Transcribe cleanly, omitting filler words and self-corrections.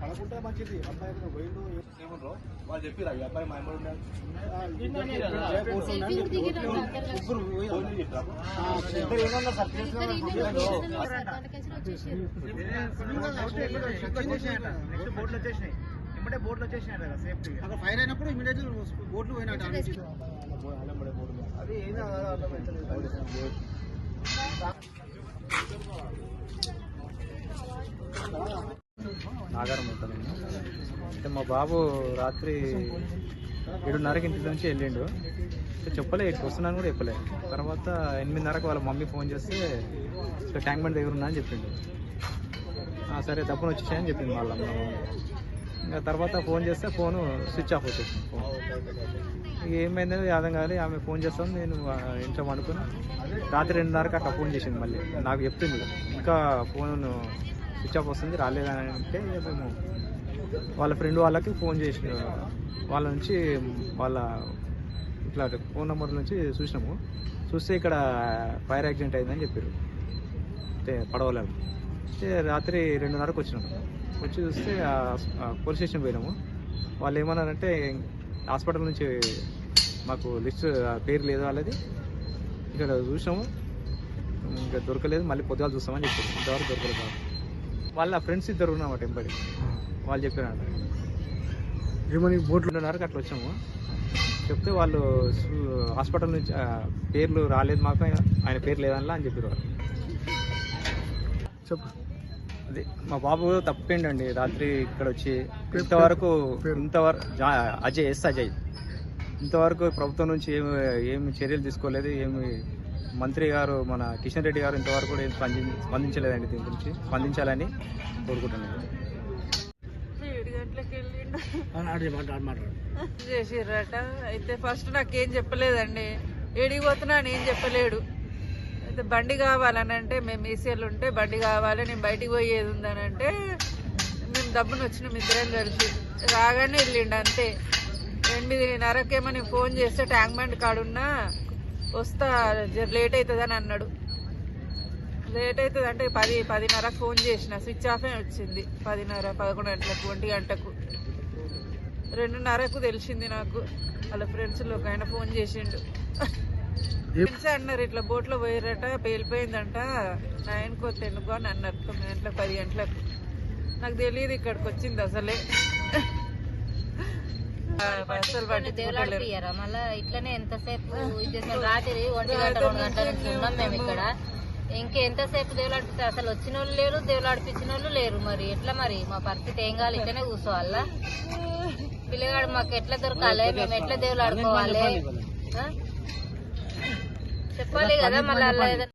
పడకుంటే మంచిది. అబ్బాయి పోయిండు ఏమన్నారు వాళ్ళు చెప్పిరా ఈ అబ్బాయి మా అమ్మాయి ఏమన్నా సార్ బోట్లు వచ్చేసినాయి. ఇప్పుడే బోట్లు వచ్చేసినాయి కదా సేఫ్టీ. అక్కడ ఫైర్ అయినప్పుడు ఇమీడియట్లీ బోట్లు పోయినట్టు అది ఏదో నాగారం ఉంటాను అంటే మా బాబు రాత్రి 7:30కి ఇంటి నుంచి వెళ్ళిండు. చెప్పలే ఇటు వస్తున్నాను కూడా చెప్పలే. తర్వాత 8:30కి వాళ్ళ మమ్మీ ఫోన్ చేస్తే ట్యాంక్ బండ్ దగ్గర ఉన్నా అని చెప్పిండు. సరే తప్పును వచ్చేసాయని చెప్పింది వాళ్ళ మమ్మీ. ఇంకా తర్వాత ఫోన్ చేస్తే ఫోను స్విచ్ ఆఫ్ వచ్చేసింది. ఫోన్ ఏమైందని అర్థం కాదు. ఆమె ఫోన్ చేస్తాను నేను ఇంట్లో అనుకుని రాత్రి 2:30కి అట్లా ఫోన్ చేసింది. మళ్ళీ నాకు చెప్తుంది ఇంకా ఫోన్ స్విచ్ ఆఫ్ వస్తుంది రాలేదని అంటే మేము వాళ్ళ ఫ్రెండ్ వాళ్ళకి ఫోన్ చేసి వాళ్ళ నుంచి వాళ్ళ ఇట్లా ఫోన్ నెంబర్ నుంచి చూసినాము. చూస్తే ఇక్కడ ఫైర్ యాక్సిడెంట్ అయిందని చెప్పారు. అంటే పడవలేదు. రాత్రి 2:30కి వచ్చినాము. వచ్చి చూస్తే పోలీస్ స్టేషన్ పోయినాము. వాళ్ళు ఏమన్నారంటే హాస్పిటల్ నుంచి మాకు లిస్ట్ పేరు లేదు వాళ్ళది, ఇక్కడ చూసినాము ఇంకా దొరకలేదు, మళ్ళీ పొద్దుగాలు చూస్తామని చెప్పారు. ఇంతవరకు దొరకలేదు. వాళ్ళ ఫ్రెండ్స్ ఇద్దరు ఉన్నామాట ఎంబడి. వాళ్ళు చెప్పారంట ఏమని బోట్లు 2:30కి అట్లా వచ్చాము. చెప్తే వాళ్ళు హాస్పిటల్ నుంచి పేర్లు రాలేదు మాకు, ఆయన పేరు లేదనలా అని చెప్పారు వాళ్ళు. చెప్పు అది మా బాబు తప్పేంటండి. రాత్రి ఇక్కడ వచ్చి ఇంతవరకు అజయ్ ఇంతవరకు ప్రభుత్వం నుంచి ఏమి చర్యలు తీసుకోలేదు. ఏమి మంత్రి గారు మన కిషన్ రెడ్డి గారు ఇంతవరకు కూడా స్పందించలేదండి. దీని గురించి స్పందించాలని కోరుకుంటున్నాను. 7 గంటలకు చేసిర్రట. అయితే ఫస్ట్ నాకేం చెప్పలేదండి. ఏడికి పోతున్నా ఏం చెప్పలేడు. అయితే బండి కావాలని అంటే మేము ఈసీఎల్ ఉంటే బండి కావాలి నేను బయటికి పోయేది ఉందని అంటే మేము దబ్బును వచ్చినాం ఇద్దరం కలిసి. రాగానే వెళ్ళిండు అంతే. 8:30కేమో నేను ఫోన్ చేస్తే ట్యాంక్ బండ్ కాడున్నా వస్తా లేట్ అవుతుందని అన్నాడు. లేట్ అవుతుంది అంటే 10:30కు ఫోన్ చేసిన స్విచ్ ఆఫే వచ్చింది. 10:30, 11 గంటలకు, 1 గంటకు. 2:30కు తెలిసింది నాకు. వాళ్ళ ఫ్రెండ్స్లో ఒక ఆయన ఫోన్ చేసిండు. ఫ్రెండ్స్ అన్నారు ఇట్లా బోట్లో పోయారట, పేలిపోయిందంట 9కో 10కో అని అన్నారు. 9 గంటలకు 10 గంటలకు. నాకు తెలియదు ఇక్కడికి వచ్చింది అసలే. మళ్ళా ఇట్లనే ఎంతసేపు రాత్రి 1 గంట 2 గంటల నుంచి ఉన్నాం మేము ఇక్కడ. ఇంకెంతసేపు దేవులాడిపిస్తే అసలు వచ్చిన వాళ్ళు లేరు, దేవులాడిపించిన వాళ్ళు లేరు. మరి ఎట్లా మరి మా పరిస్థితి ఏం కావాలి? ఇట్లనే కూర్చోవాలా? పిల్లగాడు మాకు ఎట్లా దొరకాలి? మేము ఎట్లా దేవులాడుకోవాలి చెప్పాలి కదా మళ్ళీ.